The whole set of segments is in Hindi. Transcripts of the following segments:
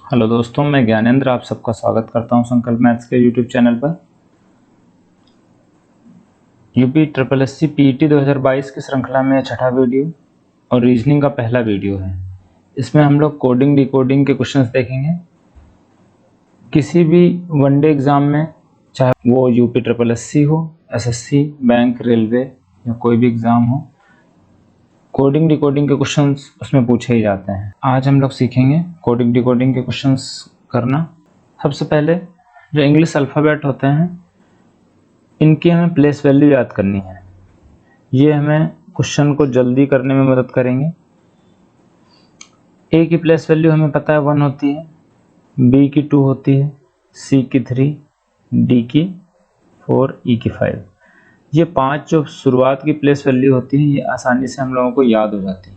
हेलो दोस्तों, मैं ज्ञानेंद्र आप सबका स्वागत करता हूं संकल्प मैथ्स के यूट्यूब चैनल पर। UP triple S C PET 2022 की श्रृंखला में छठा वीडियो और रीजनिंग का पहला वीडियो है। इसमें हम लोग कोडिंग डिकोडिंग के क्वेश्चंस देखेंगे। किसी भी वनडे एग्जाम में, चाहे वो यूपी ट्रिपल एस सी हो, एसएससी, बैंक, रेलवे या कोई भी एग्जाम हो, कोडिंग डिकोडिंग के क्वेश्चंस उसमें पूछे ही जाते हैं। आज हम लोग सीखेंगे कोडिंग डिकोडिंग के क्वेश्चंस करना। सबसे पहले जो इंग्लिश अल्फ़ाबेट होते हैं, इनकी हमें प्लेस वैल्यू याद करनी है। ये हमें क्वेश्चन को जल्दी करने में मदद करेंगे। ए की प्लेस वैल्यू हमें पता है 1 होती है, बी की 2 होती है, सी की 3, डी की 4, ई की 5। ये 5 जो शुरुआत की प्लेस वैल्यू होती है, ये आसानी से हम लोगों को याद हो जाती है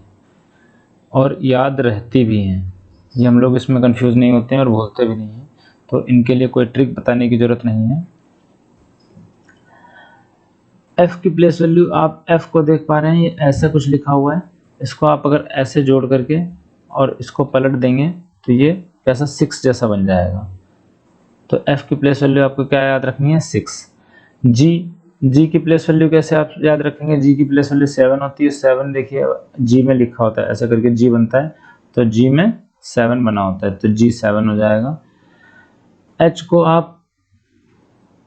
और याद रहती भी हैं। ये हम लोग इसमें कंफ्यूज नहीं होते हैं और भूलते भी नहीं हैं, तो इनके लिए कोई ट्रिक बताने की ज़रूरत नहीं है। एफ की प्लेस वैल्यू, आप एफ को देख पा रहे हैं, ये ऐसा कुछ लिखा हुआ है। इसको आप अगर ऐसे जोड़ करके और इसको पलट देंगे तो ये कैसा 6 जैसा बन जाएगा। तो एफ की प्लेस वैल्यू आपको क्या याद रखनी है, 6। जी की प्लेस वैल्यू कैसे आप याद रखेंगे, जी की प्लेस वैल्यू 7 होती है। 7 देखिए जी में लिखा होता है, ऐसा करके जी बनता है, तो जी में 7 बना होता है, तो जी 7 हो जाएगा। एच को आप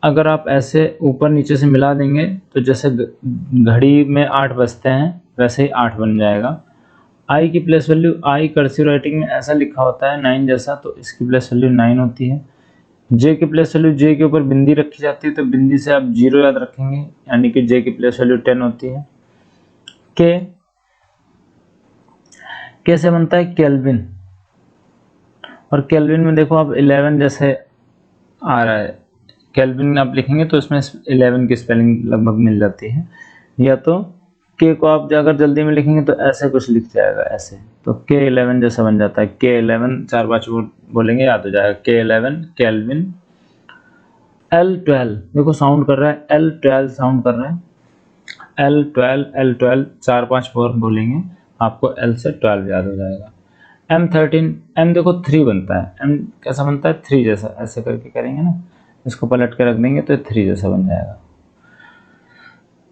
अगर आप ऐसे ऊपर नीचे से मिला देंगे तो जैसे घड़ी में 8 बजते हैं वैसे ही 8 बन जाएगा। आई की प्लेस वैल्यू, आई कर्सिव राइटिंग में ऐसा लिखा होता है 9 जैसा, तो इसकी प्लेस वैल्यू 9 होती है। जे की प्लेस वैल्यू, जे के ऊपर बिंदी रखी जाती है, तो बिंदी से आप 0 याद रखेंगे, यानी कि जे की प्लेस वैल्यू 10 होती है। के से बनता है केल्विन, और केल्विन में देखो आप 11 जैसे आ रहा है। केल्विन आप लिखेंगे तो इसमें 11 की स्पेलिंग लगभग मिल जाती है। या तो के को आप अगर जल्दी में लिखेंगे तो ऐसे कुछ लिख जाएगा, ऐसे, तो K11 जैसा बन जाता है। K11 4-5 बोलेंगे याद हो जाएगा। K11 kelvin. L12 देखो साउंड कर रहा है, L12 साउंड कर रहा है। L12 4-5 बोलेंगे, आपको L से 12 याद हो जाएगा। M13, M देखो 3 बनता है। M कैसा बनता है, 3 जैसा, ऐसे करके करेंगे ना, इसको पलट के रख देंगे तो 3 जैसा बन जाएगा।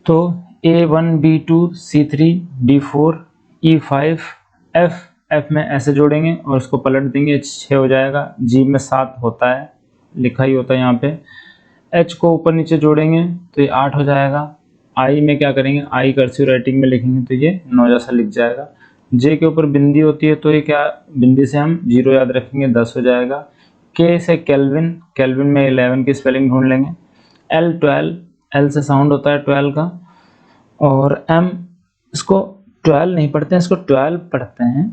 तो A1, B2, C3, D4, E5, F में ऐसे जोड़ेंगे और इसको पलट देंगे, 6 हो जाएगा। G में 7 होता है, लिखा ही होता है यहाँ पे। H को ऊपर नीचे जोड़ेंगे तो ये 8 हो जाएगा। I में क्या करेंगे, I कर्सिव राइटिंग में लिखेंगे तो ये 9 जैसा लिख जाएगा। J के ऊपर बिंदी होती है, तो ये क्या, बिंदी से हम 0 याद रखेंगे, 10 हो जाएगा। K से केल्विन, केल्विन में 11 की स्पेलिंग ढूंढ लेंगे। L12, L से साउंड होता है 12 का। और M, इसको 12 नहीं पढ़ते हैं, इसको 12 पढ़ते हैं,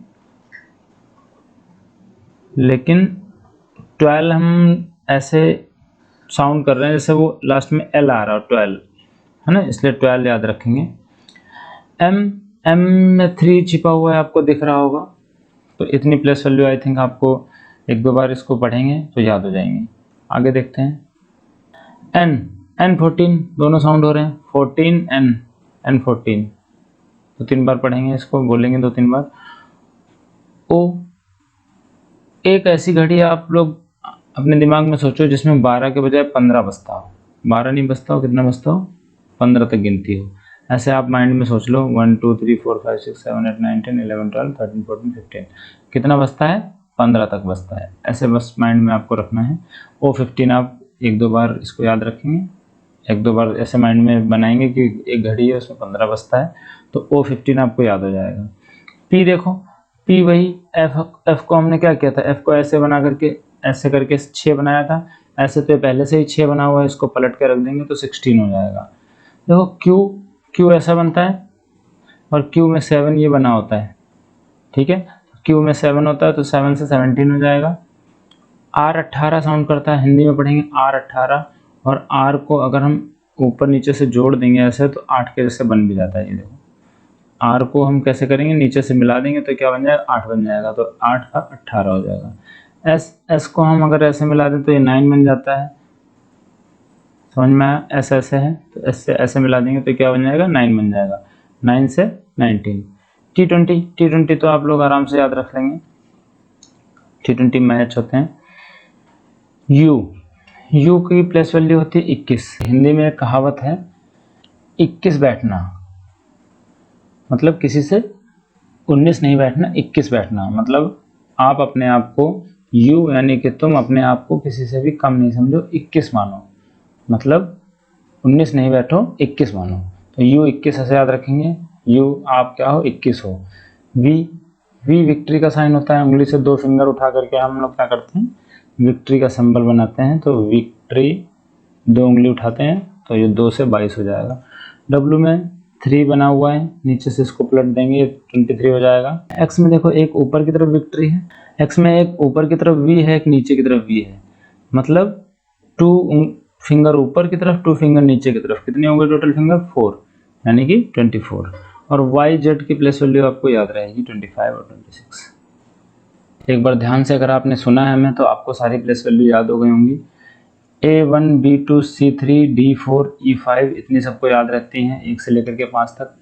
लेकिन 12 हम ऐसे साउंड कर रहे हैं जैसे वो लास्ट में L आ रहा है, 12 है ना, इसलिए 12 याद रखेंगे। M में 3 छिपा हुआ है, आपको दिख रहा होगा, तो इतनी प्लेस वैल्यू आई थिंक आपको 1-2 बार इसको पढ़ेंगे तो याद हो जाएंगे। आगे देखते हैं। N14 दोनों साउंड हो रहे हैं, 14 N14, तो 3 बार पढ़ेंगे, इसको बोलेंगे 2-3 बार। O, एक ऐसी घड़ी आप लोग अपने दिमाग में सोचो जिसमें 12 के बजाय 15 बजता हो। 12 नहीं बजता हो, कितना बजता हो, 15 तक गिनती हो। ऐसे आप माइंड में सोच लो, 1 2 3 4 5 6 7 8 9 10 11 12 13 14 15, कितना बजता है, 15 तक बजता है। ऐसे बस माइंड में आपको रखना है। O15 आप 1-2 बार इसको याद रखेंगे, 1-2 बार ऐसे माइंड में बनाएंगे कि एक घड़ी है उसमें 15 बजता है, तो O15 आपको याद हो जाएगा। P देखो, P वही F को हमने क्या किया था, F को ऐसे बना करके ऐसे करके 6 बनाया था, ऐसे तो पहले से ही 6 बना हुआ है, इसको पलट के रख देंगे तो 16 हो जाएगा। देखो Q ऐसा बनता है और Q में 7 ये बना होता है, ठीक है, Q में 7 होता है तो 7 से 17 हो जाएगा। R18 साउंड करता है, हिंदी में पढ़ेंगे R18, और R को अगर हम ऊपर नीचे से जोड़ देंगे ऐसे तो 8 के जैसे बन भी जाता है। ये देखो, R को हम कैसे करेंगे, नीचे से मिला देंगे तो क्या बन जाएगा, 8 बन जाएगा, तो 8 का 18 हो जाएगा। S को हम अगर ऐसे मिला दें तो ये 9 बन जाता है, समझ में आया, ऐसे है, तो S से ऐसे मिला देंगे तो क्या बन जाएगा, 9 बन जाएगा। 9 से 19। T20 तो आप लोग आराम से याद रख लेंगे। T20 मैच होते हैं। यू की प्लेस वैल्यू होती है 21। हिंदी में एक कहावत है 21 बैठना, मतलब किसी से 19 नहीं बैठना, 21 बैठना। मतलब आप अपने आप को यू यानी कि तुम अपने आप को किसी से भी कम नहीं समझो, 21 मानो। मतलब 19 नहीं बैठो, 21 मानो। तो यू 21 ऐसे याद रखेंगे। यू आप क्या हो, 21 हो। वी विक्ट्री का साइन होता है। उंगली से 2 फिंगर उठा करके हम लोग क्या करते हैं, विक्ट्री का सिंबल बनाते हैं। तो विक्ट्री 2 उंगली उठाते हैं, तो ये 2 से 22 हो जाएगा। डब्लू में 3 बना हुआ है, नीचे से इसको पलट देंगे, 23 हो जाएगा। एक्स में देखो एक ऊपर की तरफ विक्ट्री है, एक्स में एक ऊपर की तरफ वी है, एक नीचे की तरफ वी है। मतलब 2 फिंगर ऊपर की तरफ, 2 फिंगर नीचे की तरफ। कितने होंगे टोटल फिंगर, 4, यानी कि 24। और वाई जेड की प्लेस वैल्यू आपको याद रहेगी 25 और 26। एक बार ध्यान से अगर आपने सुना है हमें, तो आपको सारी प्लेस वैल्यू याद हो गई होंगी। A1, B2, C3, D4, E5 इतनी सबको याद रहती हैं, 1 से लेकर के 5 तक।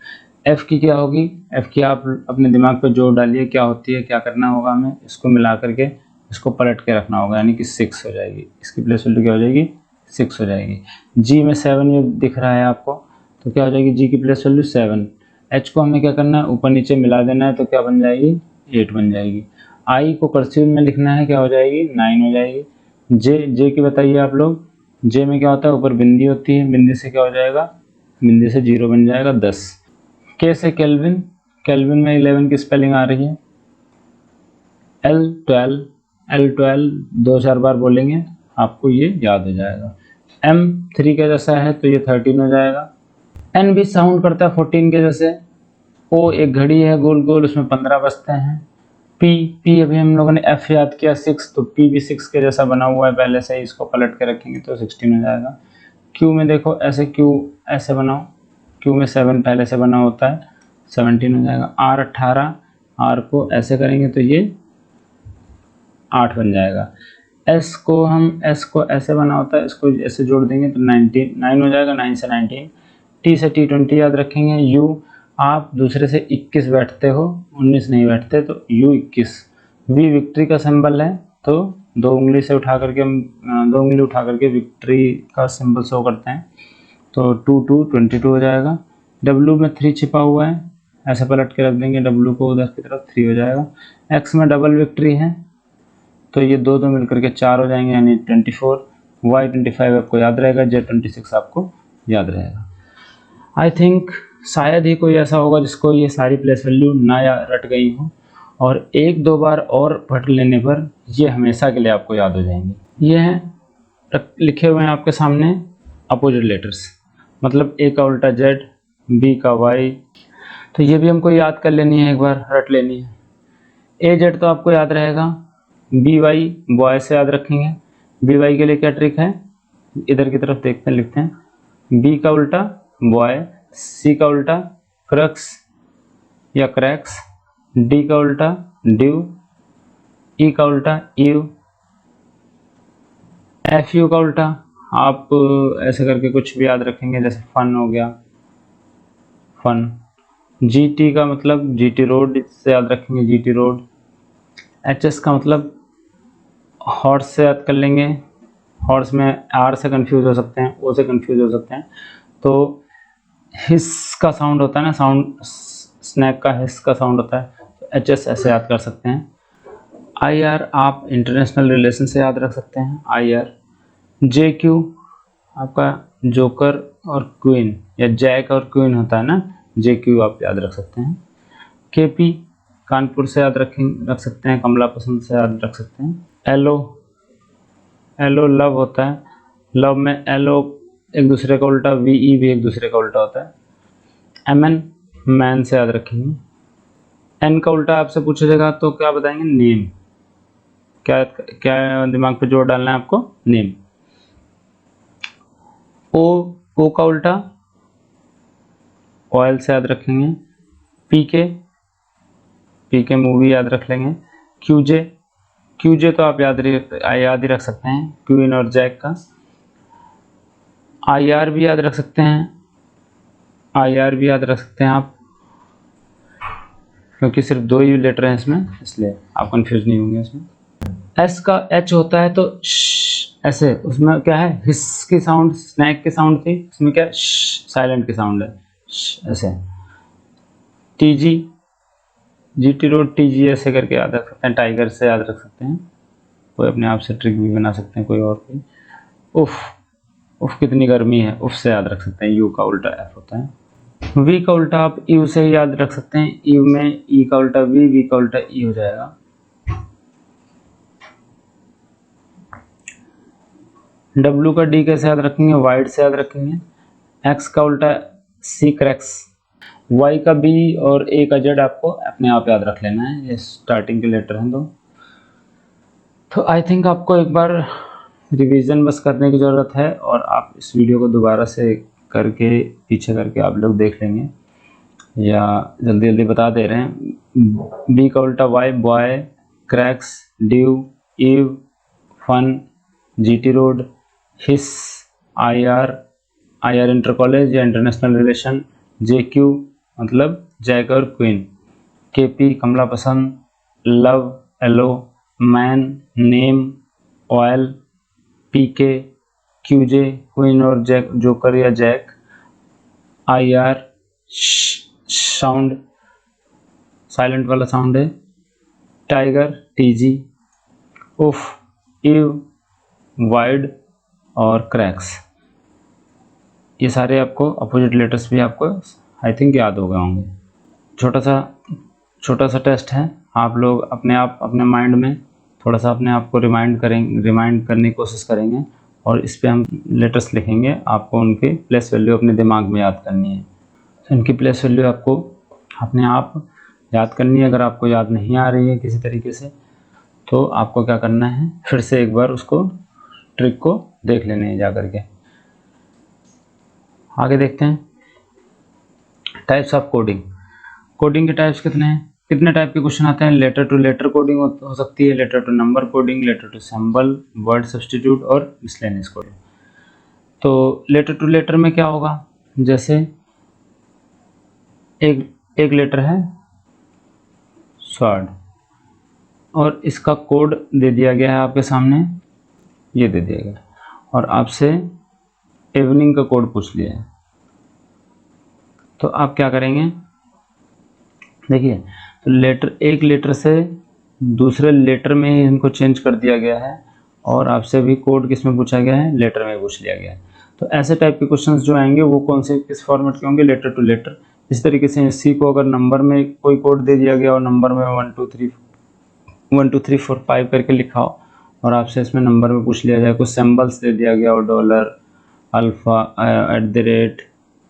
F की क्या होगी, F की आप अपने दिमाग पे जोर डालिए, क्या होती है, क्या करना होगा हमें, इसको मिला करके इसको पलट के रखना होगा, यानी कि 6 हो जाएगी। इसकी प्लेस वैल्यू क्या हो जाएगी, 6 हो जाएगी। G में 7 ये दिख रहा है आपको, तो क्या हो जाएगी G की प्लेस वैल्यू 7। H को हमें क्या करना है, ऊपर नीचे मिला देना है, तो क्या बन जाएगी, 8 बन जाएगी। I को कर्सिव में लिखना है, क्या हो जाएगी, 9 हो जाएगी। जे की बताइए आप लोग। जे में क्या होता है, ऊपर बिंदी होती है, बिंदी से क्या हो जाएगा, बिंदी से 0 बन जाएगा, 10। के से केल्विन, केल्विन में 11 की स्पेलिंग आ रही है। L12 2-4 बार बोलेंगे, आपको ये याद हो जाएगा। M 3 के जैसा है, तो ये 13 हो जाएगा। N भी साउंड करता है 14 के जैसे। O एक घड़ी है गोल गोल, उसमें 15 बजते हैं। पी अभी हम लोगों ने F याद किया 6, तो P भी 6 के जैसा बना हुआ है पहले से ही, इसको पलट के रखेंगे तो 16 हो जाएगा। Q में देखो ऐसे, Q ऐसे बनाओ, Q में 7 पहले से बना होता है, 17 हो जाएगा। R 18, R को ऐसे करेंगे तो ये 8 बन जाएगा। S को ऐसे बना होता है, इसको ऐसे जोड़ देंगे तो 9 हो जाएगा, 9 से 19। T से T20 याद रखेंगे। U आप दूसरे से 21 बैठते हो, 19 नहीं बैठते, तो U 21। V विक्ट्री का सिंबल है, तो 2 उंगली उठा करके विक्ट्री का सिंबल शो करते हैं, तो 2 22 हो जाएगा। W में 3 छिपा हुआ है, ऐसे पलट के रख देंगे, W को उधर की तरफ 3 हो जाएगा। X में डबल विक्ट्री है, तो ये 2 मिलकर के 4 हो जाएंगे, यानी 24। Y 25 आपको याद रहेगा, Z 26 आपको याद रहेगा। आई थिंक शायद ही कोई ऐसा होगा जिसको ये सारी प्लेस वैल्यू ना रट गई हो, और 1-2 बार और पढ़ लेने पर ये हमेशा के लिए आपको याद हो जाएंगी। ये हैं लिखे हुए हैं आपके सामने अपोजिट लेटर्स, मतलब A का उल्टा Z, B का Y, तो ये भी हमको याद कर लेनी है, एक बार रट लेनी है। AZ तो आपको याद रहेगा, BY बॉय से याद रखेंगे। BY के लिए क्या ट्रिक है, इधर की तरफ देखते हैं, लिखते हैं। B का उल्टा बॉय, C का उल्टा क्रक्स या क्रैक्स, D का उल्टा ड्यू, E का उल्टा ईव, FU का उल्टा आप ऐसे करके कुछ भी याद रखेंगे, जैसे फन हो गया, फन। GT का मतलब GT रोड से याद रखेंगे, GT रोड। HS का मतलब हॉर्स से याद कर लेंगे, हॉर्स में R से कंफ्यूज हो सकते हैं, O से कंफ्यूज हो सकते हैं, तो हिस का साउंड होता है ना, साउंड स्नैक का हिस का साउंड होता है, तो HS ऐसे याद कर सकते हैं। IR आप इंटरनेशनल रिलेशन से याद रख सकते हैं, IR। JQ आपका जोकर और क्वीन या जैक और क्वीन होता है ना, JQ आप याद रख सकते हैं। KP कानपुर से याद रख सकते हैं, कमला पसंद से याद रख सकते हैं। LO लव होता है, लव में LO एक दूसरे का उल्टा, VE भी एक दूसरे का उल्टा होता है। MN मैन से याद रखेंगे। N का उल्टा आपसे पूछा जाएगा तो क्या बताएंगे, नेम। क्या क्या दिमाग पे जोर डालना है आपको, नेम। O का उल्टा ऑयल से याद रखेंगे। PK मूवी याद रख लेंगे। QJ तो आप याद ही रख सकते हैं, क्वीन और जैक का। IR भी याद रख सकते हैं, आप, क्योंकि सिर्फ 2 ही लेटर हैं इसमें, इसलिए आप कंफ्यूज नहीं होंगे इसमें। एस का एच होता है तो ऐसे, उसमें क्या है, हिस की साउंड, स्नैक की साउंड थी, उसमें क्या साइलेंट की साउंड है, ऐसे। टीजी, जीटी रोड, टीजी ऐसे करके याद रख सकते हैं, टाइगर से याद रख सकते हैं, कोई अपने आप से ट्रिक भी बना सकते हैं, कोई और कोई। उफ, उफ कितनी गर्मी है, उफ से याद रख सकते हैं, यू का उल्टा एफ होता है। वी का उल्टा आप यू से ही याद रख सकते हैं, यू में ई का उल्टा वी का उल्टा ई हो जाएगा। डब्ल्यू का डी कैसे याद रखेंगे, वाइड से याद रखेंगे। एक्स का उल्टा सी क्रैक्स। वाई का बी और ए का जेड आपको अपने आप याद रख लेना है, ये स्टार्टिंग के लेटर हैं दो। तो आई थिंक आपको एक बार रिवीजन बस करने की ज़रूरत है, और आप इस वीडियो को दोबारा से करके पीछे करके आप लोग देख लेंगे, या जल्दी जल्दी बता दे रहे हैं। बी का उल्टा Y, boy, cracks, due, eve, fun, GT road, his, I R inter college या इंटरनेशनल रिलेशन, जेक्यू मतलब जैक और क्वीन, केपी कमला पसंद, love, yellow, man, name, oil, PK, QJ queen और जैक, जोकर या jack, I R sound, silent वाला साउंड है, टाइगर, टीजी, उफ, इव, वाइड और क्रैक्स। ये सारे आपको अपोजिट लेटर्स भी आपको आई थिंक याद हो गए होंगे। छोटा सा टेस्ट है, आप लोग अपने आप अपने माइंड में थोड़ा सा अपने आप को रिमाइंड करने की कोशिश करेंगे, और इस पे हम लेटर्स लिखेंगे, आपको उनकी प्लेस वैल्यू अपने दिमाग में याद करनी है। इनकी प्लेस वैल्यू आपको अपने आप याद करनी है। अगर आपको याद नहीं आ रही है किसी तरीके से, तो आपको क्या करना है, फिर से एक बार उसको ट्रिक को देख लेने हैं जा करके। आगे देखते हैं टाइप्स ऑफ कोडिंग। कोडिंग के टाइप्स कितने टाइप के क्वेश्चन आते हैं। लेटर टू लेटर कोडिंग हो सकती है, letter to number coding, letter to symbol, word substitute और मिसलेनियस कोडिंग। तो लेटर टू लेटर में क्या होगा, जैसे एक लेटर है स्वाड, और इसका कोड दे दिया गया है आपके सामने, ये दे दिया गया, और आपसे इवनिंग का कोड पूछ लिया है। तो आप क्या करेंगे, देखिए, तो एक लेटर से दूसरे लेटर में ही इनको चेंज कर दिया गया है, और आपसे भी कोड किस में पूछा गया है, लेटर में पूछ लिया गया है। तो ऐसे टाइप के क्वेश्चंस जो आएंगे वो कौन से किस फॉर्मेट के होंगे, लेटर टू लेटर। इस तरीके से सी को अगर नंबर में कोई कोड दे दिया गया और नंबर में 1 2 3 4 5 करके लिखा हो, और आपसे इसमें नंबर में पूछ लिया जाए, कुछ सिंबल्स दे दिया गया और डॉलर, अल्फा, @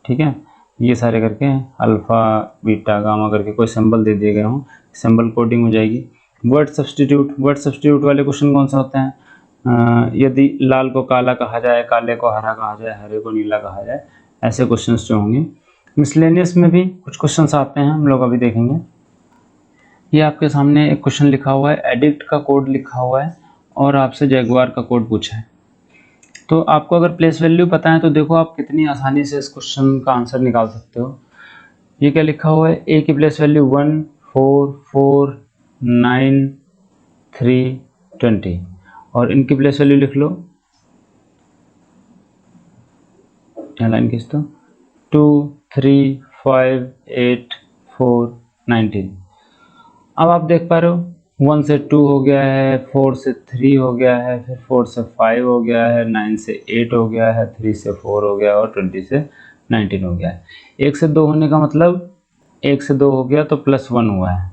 ठीक है, ये सारे करके अल्फ़ा, बीटा, गामा करके कोई सिंबल दे दिए गए हों, सिंबल कोडिंग हो जाएगी। वर्ड सब्स्टिट्यूट वाले क्वेश्चन कौन से होते हैं, यदि लाल को काला कहा जाए, काले को हरा कहा जाए, हरे को नीला कहा जाए, ऐसे क्वेश्चंस जो होंगे। मिसलेनियस में भी कुछ क्वेश्चंस आते हैं, हम लोग अभी देखेंगे। ये आपके सामने एक क्वेश्चन लिखा हुआ है, एडिक्ट का कोड लिखा हुआ है, और आपसे जैगुआर का कोड पूछा है। तो आपको अगर प्लेस वैल्यू पता है तो देखो आप कितनी आसानी से इस क्वेश्चन का आंसर निकाल सकते हो। ये क्या लिखा हुआ है, ए की प्लेस वैल्यू 1 4 4 9 3 20, और इनकी प्लेस वैल्यू लिख लो, यहाँ लाइन खींच दो, 2 3 5 8 4 19। अब आप देख पा रहे हो 1 से 2 हो गया है, 4 से 3 हो गया है, फिर 4 से 5 हो गया है, 9 से 8 हो गया है, 3 से 4 हो गया, और 20 से 19 हो गया है। 1 से 2 होने का मतलब 1 से 2 हो गया तो +1 हुआ है,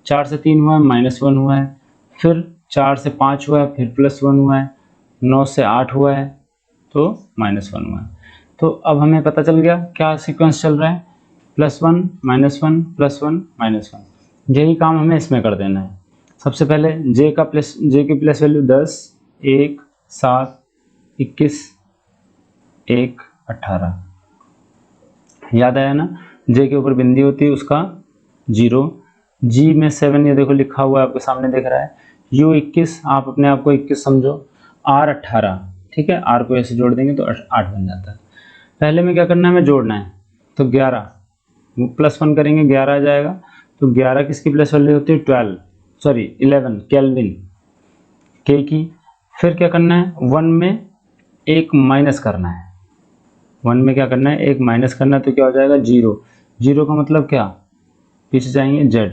4 से 3 हुआ है -1 हुआ है, फिर 4 से 5 हुआ है, फिर +1 हुआ है, 9 से 8 हुआ है तो -1 हुआ है। तो अब हमें पता चल गया क्या सीक्वेंस चल रहा है, +1 -1 +1 -1। यही काम हमें इसमें कर देना है। सबसे पहले जे की प्लेस वैल्यू 10 1 7 21 1 18, याद आया ना, जे के ऊपर बिंदी होती है उसका 0, जी में 7, ये देखो लिखा हुआ है आपके सामने दिख रहा है, यू 21, आप अपने आप को 21 समझो, आर 18, ठीक है, आर को ऐसे जोड़ देंगे तो 8 बन जाता है। पहले में क्या करना है, हमें जोड़ना है, तो 11 +1 करेंगे 11 आ जाएगा। तो 11 किसकी प्लेस वैल्यू होती है, 11 केल्विन, के की। फिर क्या करना है, 1 में एक माइनस करना है, 1 में क्या करना है, एक माइनस करना है, तो क्या हो जाएगा 0। 0 का मतलब क्या, पीछे जाएंगे z।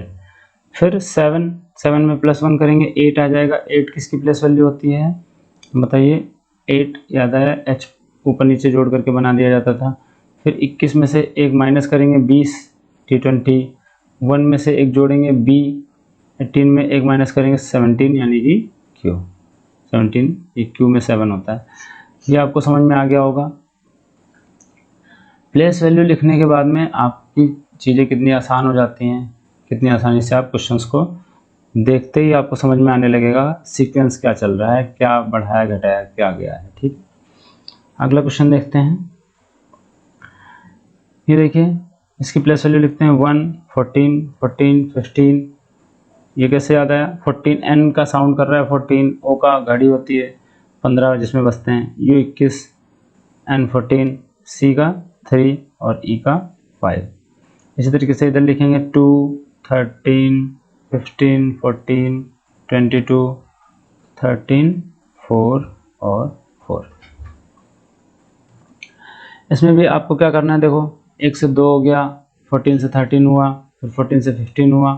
फिर 7 में +1 करेंगे, 8 आ जाएगा। 8 किसकी प्लेस वैल्यू होती है बताइए, 8 याद आया, h ऊपर नीचे जोड़ करके बना दिया जाता था। फिर 21 में से एक माइनस करेंगे, 20 T20। 1 में से एक जोड़ेंगे b, 18 में एक माइनस करेंगे 17 यानी कि q। 17 ये q में 7 होता है। ये आपको समझ में आ गया होगा। प्लेस वैल्यू लिखने के बाद में आपकी चीज़ें कितनी आसान हो जाती हैं, कितनी आसानी से आप क्वेश्चंस को देखते ही आपको समझ में आने लगेगा सीक्वेंस क्या चल रहा है, क्या बढ़ाया घटाया क्या गया है। ठीक, अगला क्वेश्चन देखते हैं। ये देखिए, इसकी प्लेस वैल्यू लिखते हैं 1, 14, 14, 15। ये कैसे याद आया, 14 n का साउंड कर रहा है, 14 o का घड़ी होती है 15 जिसमें बसते हैं, u 21, n 14, c का 3 और e का 5। इसी तरीके से इधर लिखेंगे 2, 13, 15, 14, 22, 13, 4 और 4। इसमें भी आपको क्या करना है, देखो 1 से 2 हो गया, 14 से 13 हुआ, फिर 14 से 15 हुआ,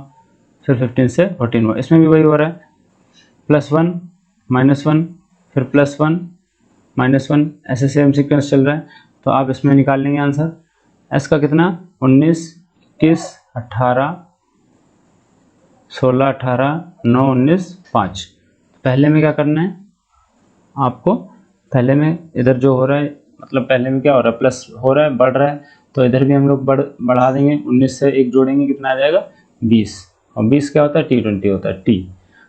फिर 15 से 14 हुआ। इसमें भी वही हो रहा है, +1 -1 फिर +1 -1, ऐसे सेम सीक्वेंस चल रहा है। तो आप इसमें निकाल लेंगे आंसर। s का कितना, 19, 21, 18, 16, 18, 9, 19, 5। पहले में क्या करना है आपको, पहले में इधर जो हो रहा है, मतलब पहले में क्या हो रहा है, प्लस हो रहा है, बढ़ रहा है, तो इधर भी हम लोग बढ़ा देंगे। 19 से एक जोड़ेंगे, कितना आ जाएगा 20, और 20 क्या होता है, T20 होता है, T।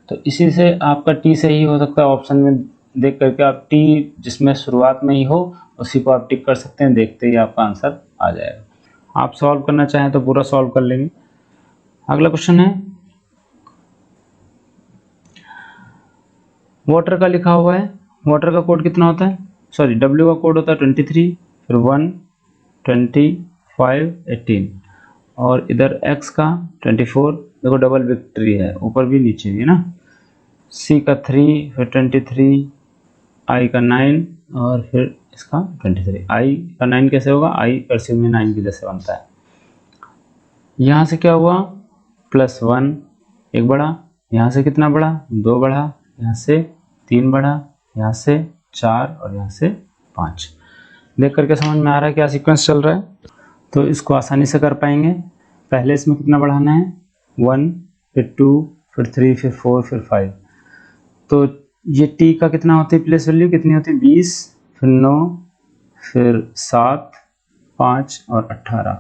तो इसी से आपका T से ही हो सकता है, ऑप्शन में देख करके आप T जिसमें शुरुआत में ही हो उसी को आप टिक कर सकते हैं, देखते ही आपका आंसर आ जाएगा। आप सॉल्व करना चाहें तो पूरा सॉल्व कर लेंगे। अगला क्वेश्चन है, वाटर का लिखा हुआ है, वाटर का कोड कितना होता है, सॉरी W का कोड होता है 23, फिर 1, 20, 5, 18, और इधर X का 24। देखो डबल विक्ट्री है, ऊपर भी नीचे भी है ना। C का 3, फिर 23, I का 9 और फिर इसका 23। I का 9 कैसे होगा, I कर्सिव में 9 की जैसे बनता है। यहाँ से क्या हुआ, +1 एक बढ़ा, यहाँ से कितना बढ़ा, 2 बढ़ा, यहाँ से 3 बढ़ा, यहाँ से 4 और यहाँ से 5। देख करके समझ में आ रहा है क्या सीक्वेंस चल रहा है। तो इसको आसानी से कर पाएंगे। पहले इसमें कितना बढ़ाना है, 1, फिर 2, फिर 3, फिर 4, फिर 5। तो ये T का कितना होती है, प्लेस वैल्यू कितनी होती है, 20, फिर 9, फिर 7, 5 और 18।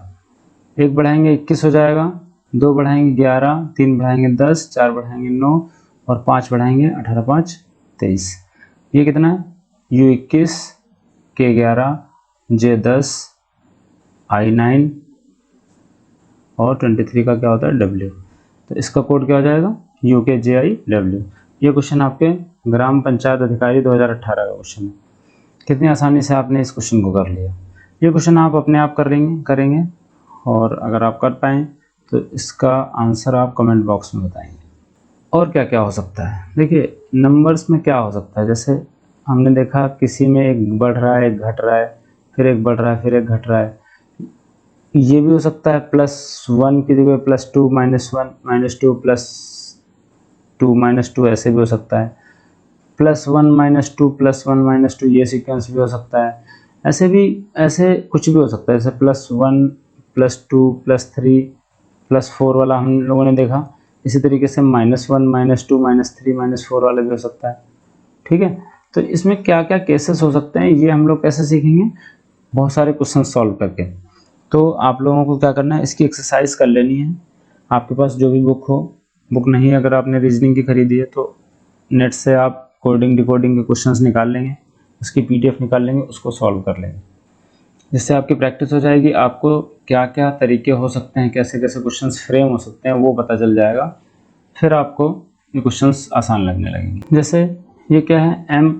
एक बढ़ाएंगे 21 हो जाएगा, 2 बढ़ाएंगे 11, 3 बढ़ाएंगे 10, 4 बढ़ाएंगे 9 और 5 बढ़ाएंगे 18, 5, 23। ये कितना है, U 21, K 11, J 10, I 9 और 23 का क्या होता है, W। तो इसका कोड क्या हो जाएगा, UKJIW। ये क्वेश्चन आपके ग्राम पंचायत अधिकारी 2018 का क्वेश्चन है। कितनी आसानी से आपने इस क्वेश्चन को कर लिया। ये क्वेश्चन आप अपने आप करेंगे और अगर आप कर पाएँ तो इसका आंसर आप कमेंट बॉक्स में बताएंगे। और क्या क्या हो सकता है, देखिए नंबर्स में क्या हो सकता है, जैसे हमने देखा किसी में एक बढ़ रहा है, एक घट रहा है, फिर एक बढ़ रहा है, फिर एक घट रहा है। ये भी हो सकता है +1 की जगह +2, -1, -2, +2, -2, ऐसे भी हो सकता है। +1, -2, +1, -2, ये सीक्वेंस भी हो सकता है। ऐसे कुछ भी हो सकता है, जैसे +1, +2, +3, +4 वाला हम लोगों ने देखा। इसी तरीके से -1, -2, -3, -4 वाला भी हो सकता है। ठीक है, तो इसमें क्या क्या केसेस हो सकते हैं ये हम लोग कैसे सीखेंगे, बहुत सारे क्वेश्चन सॉल्व करके। तो आप लोगों को क्या करना है, इसकी एक्सरसाइज कर लेनी है। आपके पास जो भी बुक हो, बुक नहीं अगर आपने रीजनिंग की खरीदी है तो नेट से आप कोडिंग डिकोडिंग के क्वेश्चंस निकाल लेंगे, उसकी PDF निकाल लेंगे, उसको सॉल्व कर लेंगे, जिससे आपकी प्रैक्टिस हो जाएगी। आपको क्या क्या तरीके हो सकते हैं, कैसे कैसे क्वेश्चंस फ्रेम हो सकते हैं वो पता चल जाएगा। फिर आपको ये क्वेश्चंस आसान लगने लगेंगे। जैसे ये क्या है, M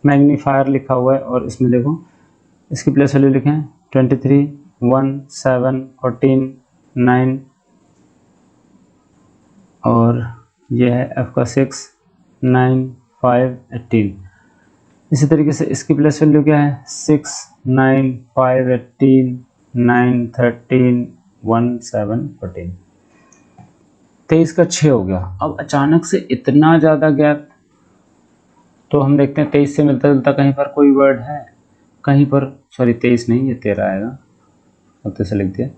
मैग्नीफायर लिखा हुआ है और इसमें देखो इसकी प्लेस वैल्यू लिखें 23, 1, 7, 14, 9 और ये है F का 6, 9, 5 18। इसी तरीके से इसकी प्लेस वैल्यू क्या है 6 9 5 18 9 13 1 7 14। 23 का 6 हो गया। अब अचानक से इतना ज़्यादा गैप, तो हम देखते हैं 23 से मिलता जुलता कहीं पर कोई वर्ड है, कहीं पर, सॉरी 23 नहीं, ये 13 आएगा, गलती से लिख दिया।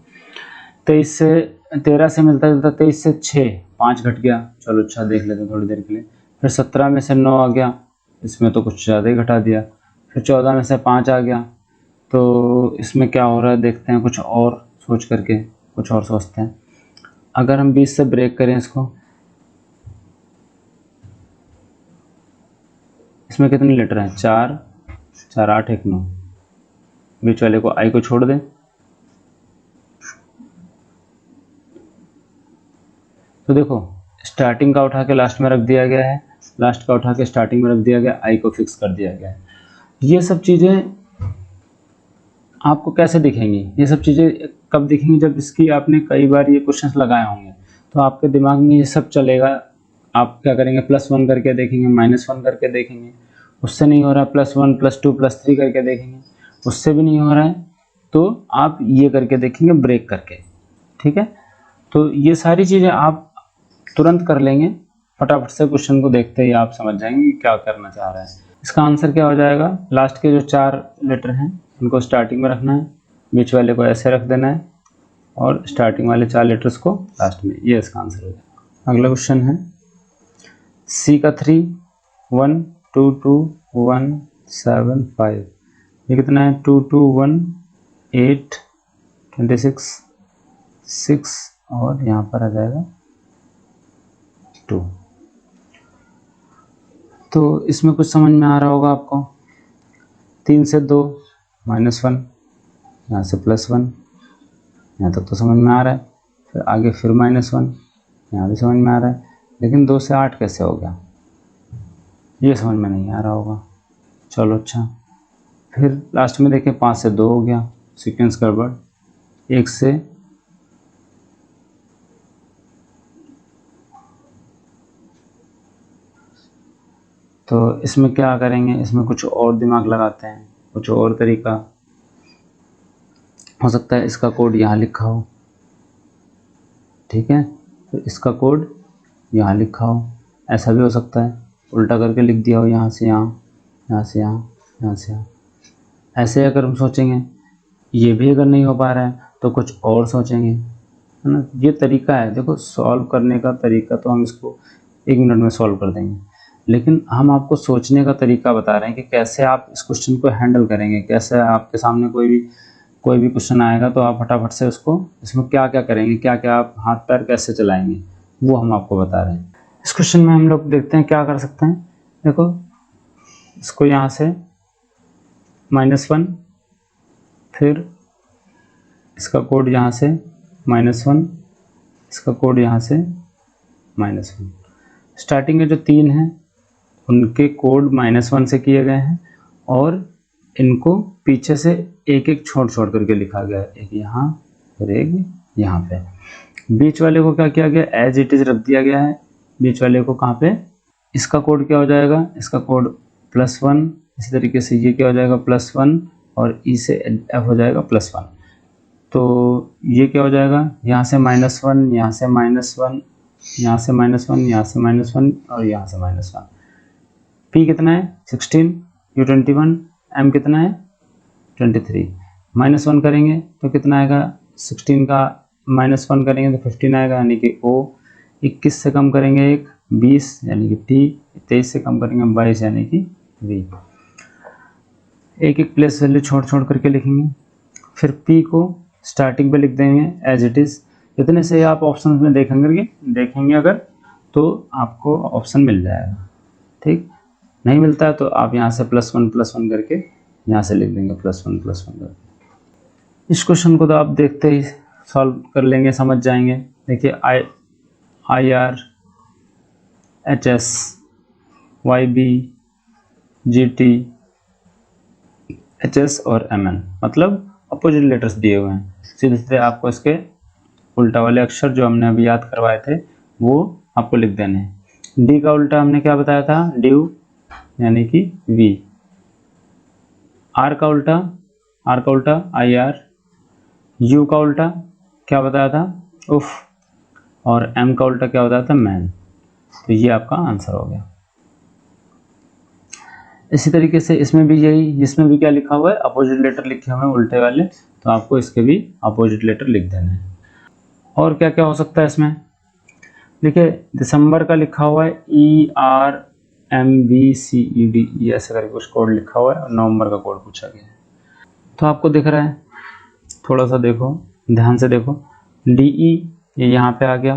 23 से 13 से मिलता जुलता 23 से 6 5 घट गया, चलो अच्छा देख लेते हैं थोड़ी देर के लिए। फिर 17 में से 9 आ गया, इसमें तो कुछ ज़्यादा ही घटा दिया। फिर 14 में से 5 आ गया, तो इसमें क्या हो रहा है देखते हैं, कुछ और सोच करके कुछ और सोचते हैं। अगर हम 20 से ब्रेक करें इसको, इसमें कितने लीटर हैं 4 4 8 1 9, बीच वाले को आई को छोड़ दें, तो देखो स्टार्टिंग का उठा के लास्ट में रख दिया गया है, लास्ट का उठा के स्टार्टिंग में रख दिया गया, आई को फिक्स कर दिया गया है। ये सब चीज़ें आपको कैसे दिखेंगी, ये सब चीज़ें कब दिखेंगी, जब इसकी आपने कई बार ये क्वेश्चंस लगाए होंगे, तो आपके दिमाग में ये सब चलेगा। आप क्या करेंगे, +1 करके देखेंगे, -1 करके देखेंगे, उससे नहीं हो रहा +1 +2 +3 करके देखेंगे, उससे भी नहीं हो रहा है तो आप ये करके देखेंगे ब्रेक करके, ठीक है। तो ये सारी चीज़ें आप तुरंत कर लेंगे, फटाफट से क्वेश्चन को देखते ही आप समझ जाएंगे कि क्या करना चाह रहा है। इसका आंसर क्या हो जाएगा, लास्ट के जो 4 लेटर हैं उनको स्टार्टिंग में रखना है, बीच वाले को ऐसे रख देना है और स्टार्टिंग वाले 4 लेटर्स को लास्ट में, ये इसका आंसर हो जाएगा। अगला क्वेश्चन है सी का 3 1 2 2 1 7 5, ये कितना है 2 2 1 8 26 6 और यहाँ पर आ जाएगा 2। तो इसमें कुछ समझ में आ रहा होगा आपको। 3 से 2 -1, यहाँ से +1, यहाँ तक तो समझ में आ रहा है। फिर आगे फिर -1, यहाँ भी समझ में आ रहा है, लेकिन 2 से 8 कैसे हो गया, ये समझ में नहीं आ रहा होगा। चलो अच्छा, फिर लास्ट में देखें 5 से 2 हो गया, सीक्वेंस गड़बड़। 1 से तो इसमें क्या करेंगे, इसमें कुछ और दिमाग लगाते हैं, कुछ और तरीका हो सकता है। इसका कोड यहाँ लिखा हो, ठीक है, तो इसका कोड यहाँ लिखा हो, ऐसा भी हो सकता है, उल्टा करके लिख दिया हो, यहाँ से यहाँ, यहाँ से यहाँ, यहाँ से यहाँ। ऐसे अगर हम सोचेंगे, ये भी अगर नहीं हो पा रहा है तो कुछ और सोचेंगे, है ना। ये तरीका है, देखो सॉल्व करने का तरीका तो हम इसको 1 मिनट में सॉल्व कर देंगे, लेकिन हम आपको सोचने का तरीका बता रहे हैं कि कैसे आप इस क्वेश्चन को हैंडल करेंगे, कैसे आपके सामने कोई भी क्वेश्चन आएगा तो आप फटाफट से उसको, इसमें क्या क्या करेंगे, क्या क्या आप हाथ पैर कैसे चलाएंगे, वो हम आपको बता रहे हैं। इस क्वेश्चन में हम लोग देखते हैं क्या कर सकते हैं। देखो इसको यहाँ से -1, फिर इसका कोड यहाँ से -1, इसका कोड यहाँ से -1। स्टार्टिंग के जो 3 हैं उनके कोड -1 से किए गए हैं और इनको पीछे से एक एक छोड़ छोड़ करके लिखा गया है, एक यहाँ फिर एक यहाँ पे। बीच वाले को क्या किया गया, एज इट इज रख दिया गया है। बीच वाले को कहाँ पे, इसका कोड क्या हो जाएगा, इसका कोड +1, इसी तरीके से ये क्या हो जाएगा +1 और ई से एफ हो जाएगा +1। तो ये क्या हो जाएगा, यहाँ से -1, यहाँ से -1, यहाँ से -1, यहाँ से -1 और यहाँ से -1। P कितना है 16, U 21, M कितना है 23। -1 करेंगे तो कितना आएगा, 16 का -1 करेंगे तो 15 आएगा, यानी कि O। 21 से कम करेंगे 1, 20 यानी कि T। 23 से कम करेंगे 22 यानी कि V। एक एक प्लेस वैल्यू छोड़ छोड़ करके लिखेंगे, फिर P को स्टार्टिंग पे लिख देंगे एज इट इज़। इतने से आप ऑप्शन में देखेंगे अगर, तो आपको ऑप्शन मिल जाएगा, ठीक। नहीं मिलता है तो आप यहाँ से +1 करके यहाँ से लिख देंगे +1 करके। इस क्वेश्चन को तो आप देखते ही सॉल्व कर लेंगे, समझ जाएंगे। देखिए IR HS YB GT HS और MN, मतलब अपोजिट लेटर्स दिए हुए हैं। सीधे सीधे आपको इसके उल्टा वाले अक्षर जो हमने अभी याद करवाए थे वो आपको लिख देने हैं। डी का उल्टा हमने क्या बताया था, ड्यू, यानी कि V। R का उल्टा IR। U का उल्टा क्या बताया था, उफ। और M का उल्टा क्या बताया था, मैन। तो ये आपका आंसर हो गया। इसी तरीके से इसमें भी यही, इसमें भी क्या लिखा हुआ है, अपोजिट लेटर लिखे हुए हैं उल्टे वाले, तो आपको इसके भी अपोजिट लेटर लिख देना है। और क्या क्या हो सकता है इसमें, देखिए दिसंबर का लिखा हुआ है ERMBCED, ये ऐसे करके कुछ कोड लिखा हुआ है, और नवंबर का कोड पूछा गया है। तो आपको दिख रहा है, थोड़ा सा देखो, ध्यान से देखो, DE ये यहाँ पे आ गया,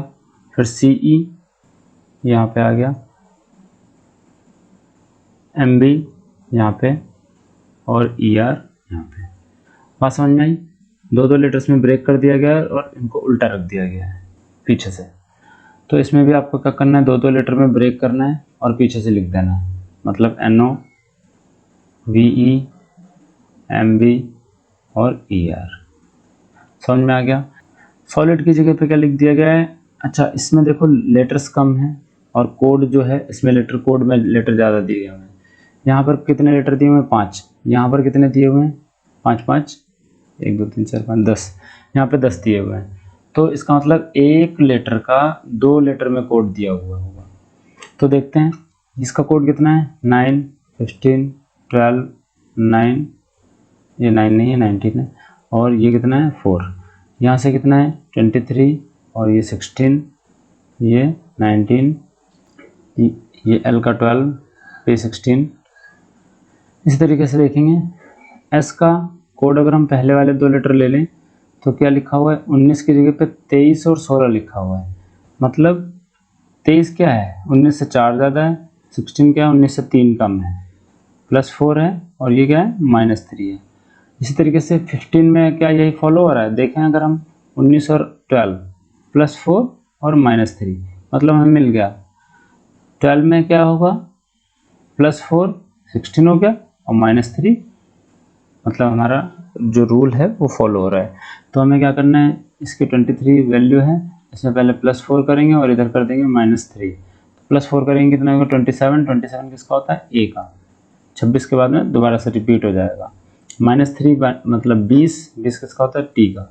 फिर CE यहाँ पे आ गया, MB यहाँ पे, और ER यहाँ पे। बात समझ में आई? दो लेटर्स में ब्रेक कर दिया गया है और इनको उल्टा रख दिया गया है पीछे से। तो इसमें भी आपको क्या करना है, दो लेटर में ब्रेक करना है और पीछे से लिख देना है, मतलब NO, VE, MB और ER। समझ में आ गया? सॉलिड की जगह पे क्या लिख दिया गया है, अच्छा इसमें देखो लेटर्स कम हैं और कोड जो है इसमें लेटर कोड में लेटर ज़्यादा दिए हुए हैं। यहाँ पर कितने लेटर दिए हुए हैं, 5। यहाँ पर कितने दिए हुए हैं, 5 5, 1 2 3 4 5 10, यहाँ पे 10 दिए हुए हैं। तो इसका मतलब एक लेटर का 2 लेटर में कोड दिया हुआ होगा। तो देखते हैं इसका कोड कितना है, 9 15 12 9, ये 9 नहीं है 19 है, और ये कितना है 4। यहाँ से कितना है 23, और ये 16, ये 19, ये L का 12, पे 16। इसी तरीके से देखेंगे S का कोड, अगर हम पहले वाले 2 लेटर ले लें तो क्या लिखा हुआ है, 19 की जगह पे 23 और 16 लिखा हुआ है। मतलब 23 क्या है, 19 से 4 ज़्यादा है, 16 क्या है, 19 से 3 कम है, +4 है, और ये क्या है -3 है। इसी तरीके से 15 में क्या यही फॉलो हो रहा है, देखें अगर हम 19 और 12, +4 और -3, मतलब हमें मिल गया 12 में क्या होगा, +4 16 हो गया, और -3, मतलब हमारा जो रूल है वो फॉलो हो रहा है। तो हमें क्या करना है, इसकी 23 वैल्यू है, इसमें पहले +4 करेंगे और इधर कर देंगे -3। +4 करेंगे कितना होगा, 27। 27 किसका होता है, A का। 26 के बाद में दोबारा से रिपीट हो जाएगा। -3 मतलब 20 किसका होता है, T का।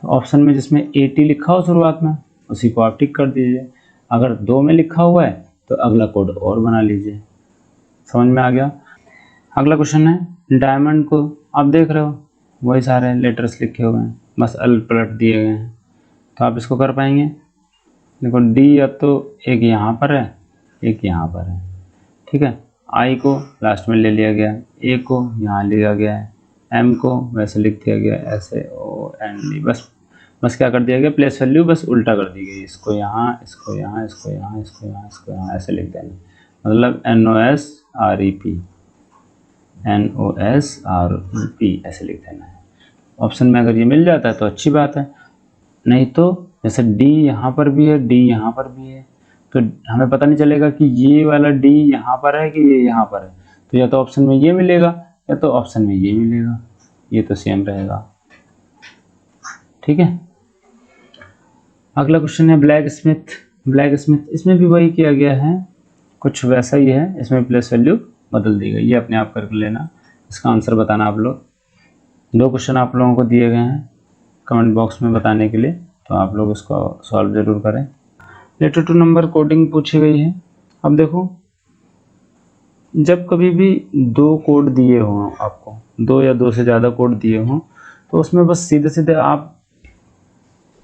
तो ऑप्शन में जिसमें 80 लिखा हो शुरुआत में, उसी को आप टिक कर दीजिए। अगर 2 में लिखा हुआ है तो अगला कोड और बना लीजिए। समझ में आ गया? अगला क्वेश्चन है, डायमंड को आप देख रहे हो, वही सारे लेटर्स लिखे हुए हैं, बस अल पलट दिए गए हैं। तो आप इसको कर पाएंगे? देखो D या तो एक यहाँ पर है, एक यहाँ पर है, ठीक है। I को लास्ट में ले लिया गया, A को यहाँ लिया गया है, M को वैसे लिख दिया गया ऐसे, O N D, बस क्या कर दिया गया, प्लेस वैल्यू बस उल्टा कर दी गई, इसको यहाँ, इसको यहाँ, इसको यहाँ, इसको यहाँ, इसको यहाँ, ऐसे लिख देना। मतलब NOSREP, NOSREP ऐसे लिख देना है। ऑप्शन में अगर ये मिल जाता है तो अच्छी बात है, नहीं तो जैसे D यहाँ पर भी है, D यहाँ पर भी है, तो हमें पता नहीं चलेगा कि ये वाला D यहाँ पर है कि ये यहाँ पर है। तो या तो ऑप्शन में ये मिलेगा या तो ऑप्शन में ये मिलेगा, ये तो सेम रहेगा, ठीक है। अगला क्वेश्चन है ब्लैक स्मिथ। इसमें भी वही किया गया है, कुछ वैसा ही है, इसमें प्लेस वैल्यू बदल दी गई, ये अपने आप करके लेना, इसका आंसर बताना आप लोग। 2 क्वेश्चन आप लोगों को दिए गए हैं कमेंट बॉक्स में बताने के लिए, तो आप लोग इसको सॉल्व ज़रूर करें। लेटर टू नंबर कोडिंग पूछी गई है। अब देखो, जब कभी भी 2 कोड दिए हों आपको, 2 या 2 से ज़्यादा कोड दिए हों, तो उसमें बस सीधे आप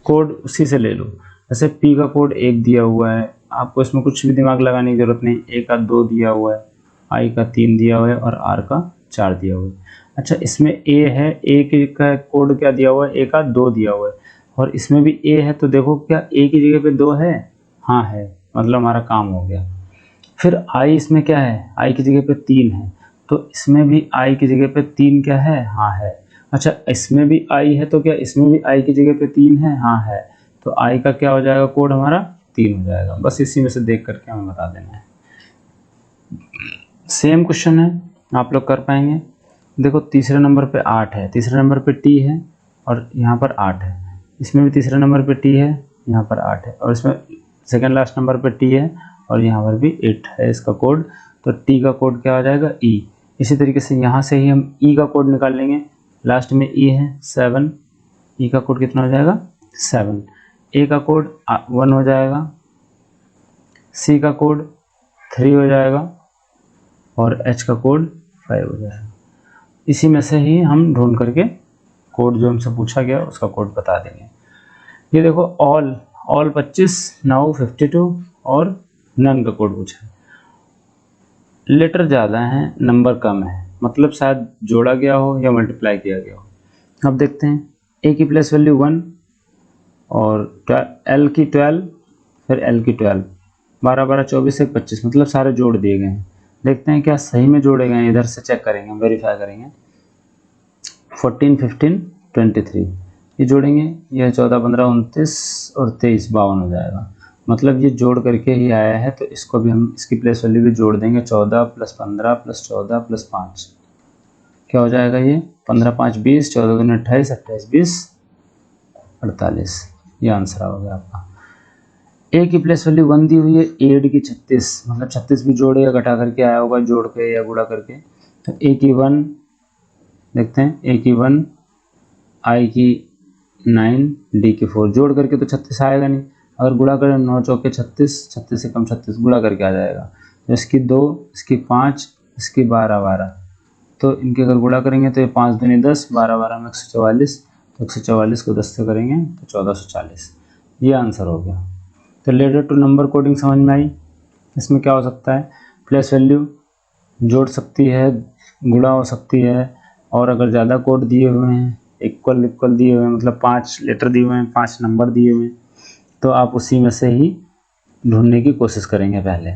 कोड उसी से ले लो। जैसे P का कोड 1 दिया हुआ है, आपको इसमें कुछ भी दिमाग लगाने की ज़रूरत नहीं। A का 2 दिया हुआ है, I का 3 दिया हुआ है, और R का 4 दिया हुआ है। अच्छा, इसमें A है, A का कोड क्या दिया हुआ है, A का 2 दिया हुआ है, और इसमें भी A है, तो देखो क्या A की जगह पे 2 है, हाँ है, मतलब हमारा काम हो गया। फिर I इसमें क्या है, I की जगह पे 3 है, तो इसमें भी I की जगह पे 3 क्या है, हाँ है। अच्छा, इसमें भी I है, तो क्या इसमें भी I की जगह पे 3 है, हाँ है। तो I का क्या हो जाएगा, कोड हमारा 3 हो जाएगा। बस इसी में से देख करके हमें बता देना है। सेम क्वेश्चन है, आप लोग कर पाएंगे। देखो तीसरे नंबर पे 8 है, तीसरे नंबर पे T है, और यहाँ पर 8 है। इसमें भी तीसरे नंबर पे T है, यहाँ पर 8 है, और इसमें सेकंड लास्ट नंबर पे T है, और यहाँ पर भी 8 है इसका कोड। तो टी का कोड क्या हो जाएगा, ई। इसी तरीके से यहाँ से ही हम ई का कोड निकाल लेंगे, लास्ट में ई है 7, ई का कोड कितना हो जाएगा 7, ए का कोड 1 हो जाएगा, सी का कोड 3 हो जाएगा और एच का कोड 5 हो जाएगा। इसी में से ही हम ढूंढ करके कोड जो हमसे पूछा गया उसका कोड बता देंगे। ये देखो ऑल 25, नाउ 52 और नन का कोड पूछा है। लेटर ज़्यादा है, नंबर कम है, मतलब शायद जोड़ा गया हो या मल्टीप्लाई किया गया हो। अब देखते हैं, ए की प्लेस वैल्यू 1 और एल की 12, फिर एल की 12, 12 12 24 1 25, मतलब सारे जोड़ दिए गए हैं। देखते हैं क्या सही में जोड़े गए हैं, इधर से चेक करेंगे, वेरीफाई करेंगे। 14 15 23 ये जोड़ेंगे, यह 14 15 29 और 23 52 हो जाएगा, मतलब ये जोड़ करके ही आया है। तो इसको भी हम इसकी प्लेस वैल्यू भी जोड़ देंगे, 14 + 15 + 14 + 5 क्या हो जाएगा, ये 15 5 20, 14 दूनी 28, 28 20 48, ये आंसर हो गया आपका। ए की प्लेस वैल्यू 1 दी हुई है, 8 की 36, मतलब 36 भी जोड़े या घटा करके आया होगा, जोड़ के या गुणा करके। तो ए की 1 देखते हैं, ए की 1, आई की 9, डी की 4, जोड़ करके तो 36 आएगा नहीं, अगर गुणा करें 9 चौके 36, 36 से कम 36 गुणा करके आ जाएगा। तो इसकी 2, इसकी 5, इसकी 12 12, तो इनके अगर गुणा करेंगे तो ये 5 दूनी 10, 12 12 में 144, तो 144 को 10 से करेंगे तो 1440, ये आंसर हो गया। तो लेटर टू नंबर कोडिंग समझ में आई। इसमें क्या हो सकता है, प्लेस वैल्यू जोड़ सकती है, गुणा हो सकती है, और अगर ज़्यादा कोड दिए हुए हैं, इक्वल दिए हुए हैं, मतलब 5 लेटर दिए हुए हैं, 5 नंबर दिए हुए हैं, तो आप उसी में से ही ढूंढने की कोशिश करेंगे। पहले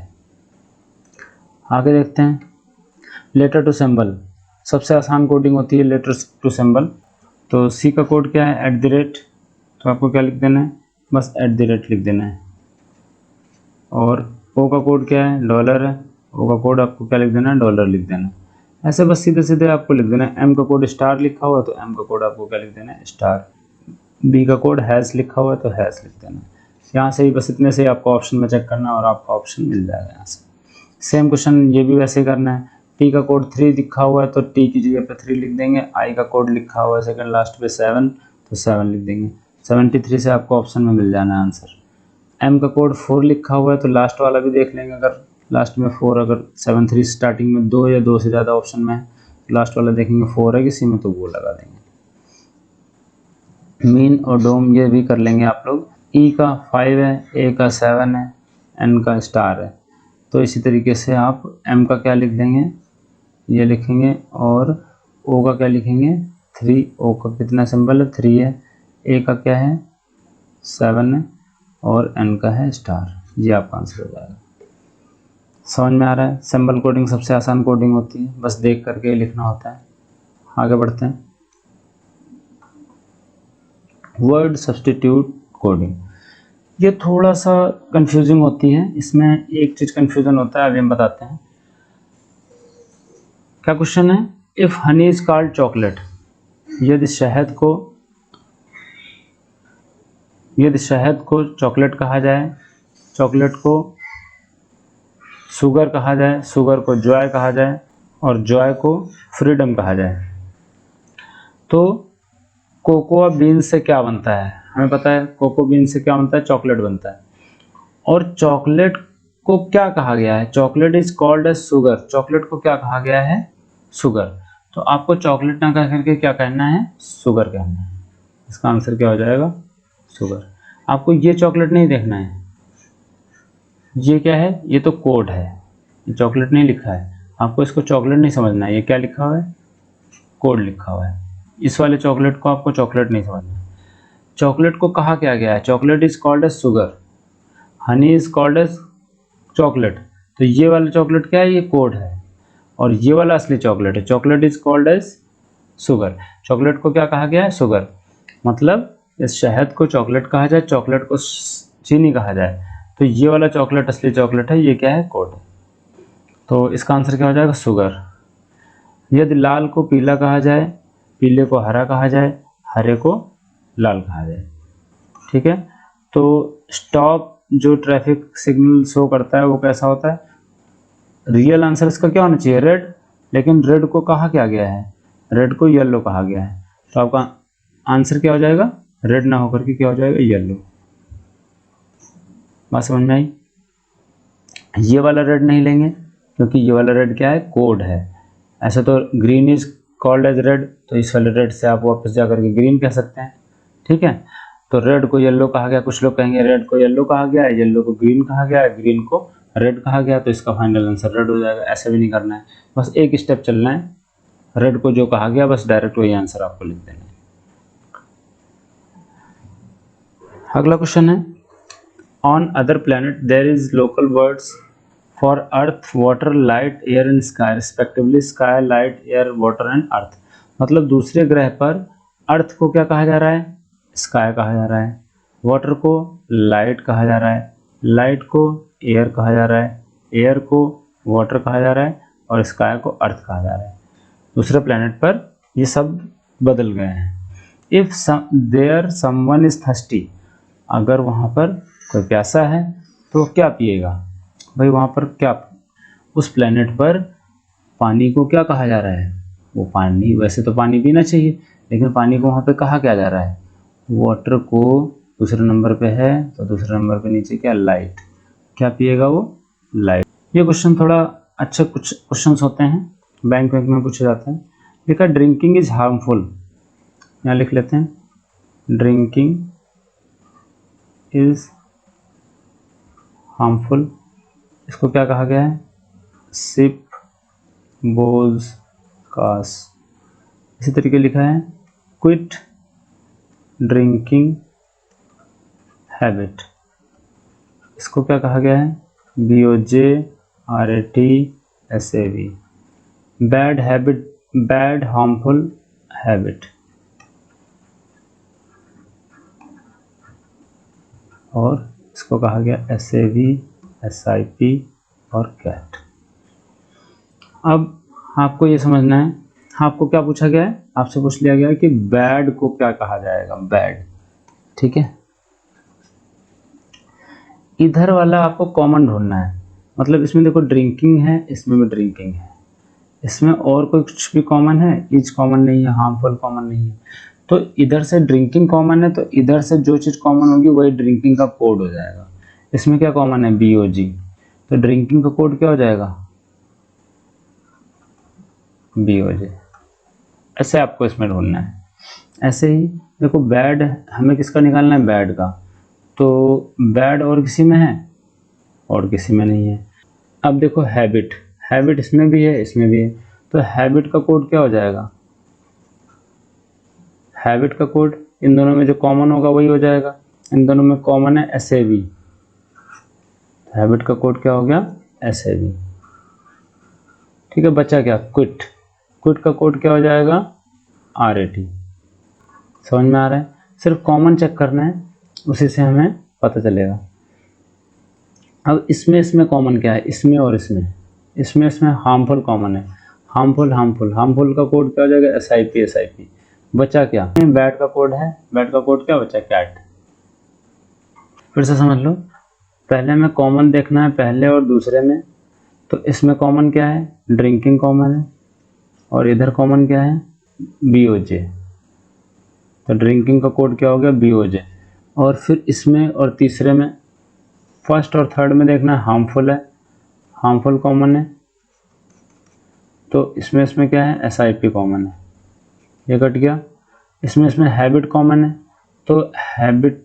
आगे देखते हैं, लेटर टू सिंबल सबसे आसान कोडिंग होती है, लेटर टू सिंबल। तो सी का कोड क्या है, @ तो आपको क्या लिख देना है, बस @ लिख देना है। और ओ का कोड क्या है, डॉलर है, ओ का कोड आपको क्या लिख देना है, $, लिख देना है। ऐसे बस सीधे सीधे आपको लिख देना है। एम का कोड स्टार लिखा हुआ है तो एम का कोड आपको क्या लिख देना है, स्टार। बी का कोड हैश लिखा हुआ है तो हैश लिख देना है। यहाँ से ही बस इतने से ही आपको ऑप्शन में चेक करना है और आपका ऑप्शन मिल जाएगा यहाँ से। सेम क्वेश्चन ये भी वैसे ही करना है। टी का कोड 3 लिखा हुआ है तो टी की जगह पे 3 लिख देंगे। आई का कोड लिखा हुआ है सेकंड लास्ट पे 7, तो 7 लिख देंगे। 73 से आपको ऑप्शन में मिल जाना है आंसर। एम का कोड 4 लिखा हुआ है तो लास्ट वाला भी देख लेंगे, अगर लास्ट में 4, अगर 73 स्टार्टिंग में 2 या 2 से ज़्यादा ऑप्शन में है, लास्ट वाला देखेंगे 4 है किसी में तो वो लगा देंगे। मीन और डोम ये भी कर लेंगे आप लोग। ई का 5 है, ए का 7 है, एन का स्टार है, तो इसी तरीके से आप एम का क्या लिख देंगे, ये लिखेंगे, और ओ का क्या लिखेंगे 3, ओ का कितना सिंबल है 3 है, ए का क्या है 7 है, और एन का है स्टार। ये आपका आंसर हो जाएगा। समझ में आ रहा है, सिंबल कोडिंग सबसे आसान कोडिंग होती है, बस देख करके लिखना होता है। आगे बढ़ते हैं, वर्ड सब्स्टिट्यूट कोडिंग। ये थोड़ा सा कंफ्यूजिंग होती है, इसमें एक चीज़ कंफ्यूजन होता है, अभी हम बताते हैं। क्या क्वेश्चन है, if Honey is called chocolate, यदि शहद को चॉकलेट कहा जाए, चॉकलेट को शुगर कहा जाए, शुगर को जॉय कहा जाए, और जॉय को फ्रीडम कहा जाए, तो कोकोआ बीन से क्या बनता है। हमें पता है कोको बीन से क्या बनता है, चॉकलेट बनता है। और चॉकलेट को क्या कहा गया है, chocolate is called as sugar, chocolate को क्या कहा गया है, शुगर। तो आपको चॉकलेट ना कह करके क्या कहना है, शुगर कहना है। इसका आंसर क्या हो जाएगा, शुगर। आपको ये चॉकलेट नहीं देखना है, ये क्या है, ये तो कोड है, ये चॉकलेट नहीं लिखा है, आपको इसको चॉकलेट नहीं समझना है। ये क्या लिखा हुआ है, कोड लिखा हुआ है। इस वाले चॉकलेट को आपको चॉकलेट नहीं समझना है। चॉकलेट को कहा क्या गया है, chocolate is called as sugar, honey is called as chocolate. तो ये वाला चॉकलेट क्या है, ये कोड है, और ये वाला असली चॉकलेट है। Chocolate is called as sugar, chocolate को क्या कहा गया है, शुगर। मतलब इस शहद को चॉकलेट कहा जाए, चॉकलेट को चीनी कहा जाए, तो ये वाला चॉकलेट असली चॉकलेट है, ये क्या है, कोड है। तो इसका आंसर क्या हो जाएगा, शुगर। यदि लाल को पीला कहा जाए, पीले को हरा कहा जाए, हरे को लाल कहा जाए, ठीक है। तो स्टॉप जो ट्रैफिक सिग्नल शो करता है वो कैसा होता है, रियल आंसर इसका क्या होना चाहिए, रेड, लेकिन रेड को कहा क्या गया है, रेड को येलो कहा गया है, तो आपका आंसर क्या हो जाएगा, रेड ना होकर के क्या हो जाएगा, येलो। बात समझ में आई। ये वाला रेड नहीं लेंगे क्योंकि ये वाला रेड क्या है, कोड है। ऐसे तो green is called as red, तो इस वाले रेड से आप वापस जा करके ग्रीन कह सकते हैं, ठीक है। तो रेड को येलो कहा गया, कुछ लोग कहेंगे रेड को येलो कहा गया है, येलो को ग्रीन कहा गया है, ग्रीन को रेड कहा गया, तो इसका फाइनल आंसर रेड हो जाएगा। ऐसे भी नहीं करना है, बस एक स्टेप चलना है, रेड को जो कहा गया बस डायरेक्ट वही आंसर आपको लिख देना है। अगला क्वेश्चन है, on other planet there is local words for earth, water, light, air and sky respectively, sky, light, air, water and earth. मतलब दूसरे ग्रह पर अर्थ को क्या कहा जा रहा है, स्काई कहा जा रहा है, वाटर को लाइट कहा जा रहा है, लाइट को एयर कहा जा रहा है, एयर को वाटर कहा जा रहा है, और स्काई को अर्थ कहा जा रहा है। दूसरे प्लैनेट पर ये सब बदल गए हैं। If there someone is thirsty, अगर वहाँ पर कोई प्यासा है तो क्या पिएगा, भाई वहाँ पर क्या, उस प्लैनेट पर पानी को क्या कहा जा रहा है, वो पानी, वैसे तो पानी पीना चाहिए, लेकिन पानी को वहाँ पे कहा क्या जा रहा है, वाटर को दूसरे नंबर पे है, तो दूसरे नंबर पे नीचे क्या, लाइट, क्या पिएगा वो, लाइट। ये क्वेश्चन थोड़ा अच्छे कुछ क्वेश्चंस होते हैं, बैंक में पूछे जाते हैं। लिखा ड्रिंकिंग इज हार्मफुल, यहाँ लिख लेते हैं, ड्रिंकिंग इज हार्मफुल, इसको क्या कहा गया है, सिप, बोज, कास। इसी तरीके लिखा है क्विट ड्रिंकिंग हैबिट, इसको क्या कहा गया है, BOJRAT bad habit, bad harmful habit, और इसको कहा गया SAV, SIP और कैट। अब आपको ये समझना है, आपको क्या पूछा गया है, आपसे पूछ लिया गया है कि बैड को क्या कहा जाएगा, बैड, ठीक है। इधर वाला आपको कॉमन ढूंढना है, मतलब इसमें देखो ड्रिंकिंग है, इसमें भी ड्रिंकिंग है, इसमें और कोई कुछ भी कॉमन है, इज कॉमन नहीं है, हार्मफुल कॉमन नहीं है, तो इधर से ड्रिंकिंग कॉमन है, तो इधर से जो चीज़ कॉमन होगी वही ड्रिंकिंग का कोड हो जाएगा। इसमें क्या कॉमन है, BOG, तो ड्रिंकिंग का कोड क्या हो जाएगा, BOJ। ऐसे आपको इसमें ढूंढना है। ऐसे ही देखो बैड, हमें किसका निकालना है, बैड का, तो बैड और किसी में है और किसी में नहीं है। अब देखो हैबिट, हैबिट इसमें भी है इसमें भी है, तो हैबिट का कोड क्या हो जाएगा, हैबिट का कोड इन दोनों में जो कॉमन होगा वही हो जाएगा, इन दोनों में कॉमन है SAV, हैबिट का कोड क्या हो गया, SAV, ठीक है। बचा क्या, क्विट, क्विट का कोड क्या हो जाएगा, RAT। समझ में आ रहा है, सिर्फ कॉमन चेक करना है, उसी से हमें पता चलेगा। अब इसमें कॉमन क्या है, इसमें और इसमें हार्मफुल कॉमन है, हार्मफुल का कोड क्या हो जाएगा, SIP। बचा क्या, बैड का कोड है, बैड का कोड क्या बचा, कैट। फिर से समझ लो, पहले में कॉमन देखना है पहले और दूसरे में, तो इसमें कॉमन क्या है, ड्रिंकिंग कॉमन है, और इधर कॉमन क्या है, BOJ, तो ड्रिंकिंग का कोड क्या हो गया, BOJ। और फिर इसमें और तीसरे में, फर्स्ट और थर्ड में देखना है, हार्मफुल है, हार्मफुल कॉमन है, तो इसमें क्या है, SIP कॉमन है, ये कट गया। इसमें हैबिट कॉमन है, तो हैबिट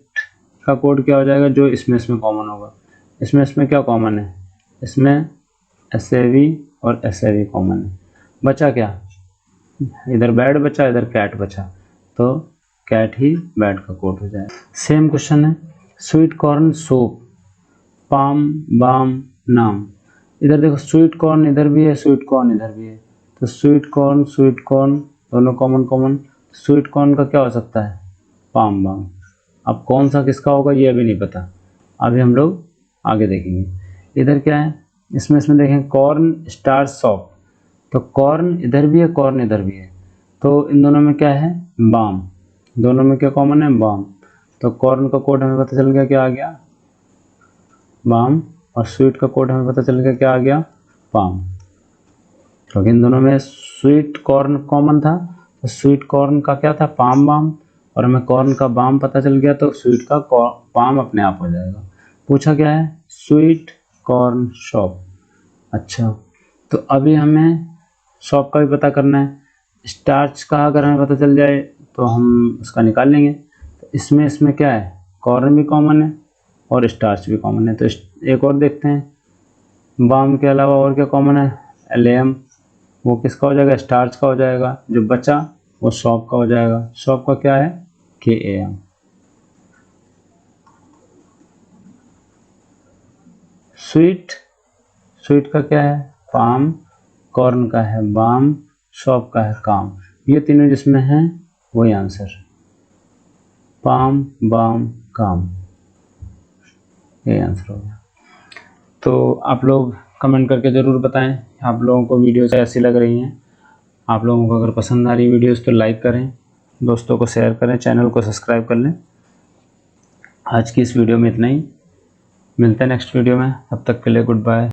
का कोड क्या हो जाएगा, जो इसमें कॉमन होगा। इसमें क्या कॉमन है, इसमें SAV और SIV कॉमन है। बचा क्या, इधर बैड बचा, इधर कैट बचा, तो कैट ही बैड का कोड हो जाएगा। सेम क्वेश्चन है, sweet corn soup, palm, balm, नाम। इधर देखो स्वीट कॉर्न इधर भी है, स्वीट कॉर्न इधर भी है, तो स्वीट कॉर्न दोनों कॉमन, स्वीट कॉर्न का क्या हो सकता है, पाम, बाम। अब कौन सा किसका होगा ये अभी नहीं पता, अभी हम लोग आगे देखेंगे। इधर क्या है, इसमें देखें कॉर्न स्टार सॉप, तो कॉर्न इधर भी है, कॉर्न इधर भी है, तो इन दोनों में क्या है, बाम, दोनों में क्या कॉमन है, बाम, तो कॉर्न का कोड हमें पता चल गया क्या आ गया, बाम, और स्वीट का कोड हमें पता चल गया क्या आ गया, पाम, क्योंकि इन दोनों में स्वीट कॉर्न कॉमन था, तो स्वीट कॉर्न का क्या था, पाम बाम, और हमें कॉर्न का बाम पता चल गया तो स्वीट का पाम अपने आप हो जाएगा। पूछा क्या है, स्वीट कॉर्न शॉप। अच्छा, तो अभी हमें शॉप का भी पता करना है। स्टार्च का अगर हमें पता चल जाए तो हम उसका निकाल लेंगे। तो इसमें क्या है, कॉर्न भी कॉमन है और स्टार्च भी कॉमन है। तो एक और देखते हैं, बाम के अलावा और क्या कॉमन है, एलेम, वो किसका हो जाएगा, स्टार्च का हो जाएगा। जो बचा वो शॉप का हो जाएगा। शॉप का क्या है, KAM। स्वीट का क्या है, पाम, कॉर्न का है बाम, शॉप का है काम। ये तीनों जिसमें हैं वही आंसर, पाम बाम काम, ये आंसर हो गया। तो आप लोग कमेंट करके ज़रूर बताएं आप लोगों को वीडियो ऐसी लग रही हैं। आप लोगों को अगर पसंद आ रही वीडियोस तो लाइक करें, दोस्तों को शेयर करें, चैनल को सब्सक्राइब कर लें। आज की इस वीडियो में इतना ही, मिलते हैं नेक्स्ट वीडियो में, तब तक के लिए गुड बाय।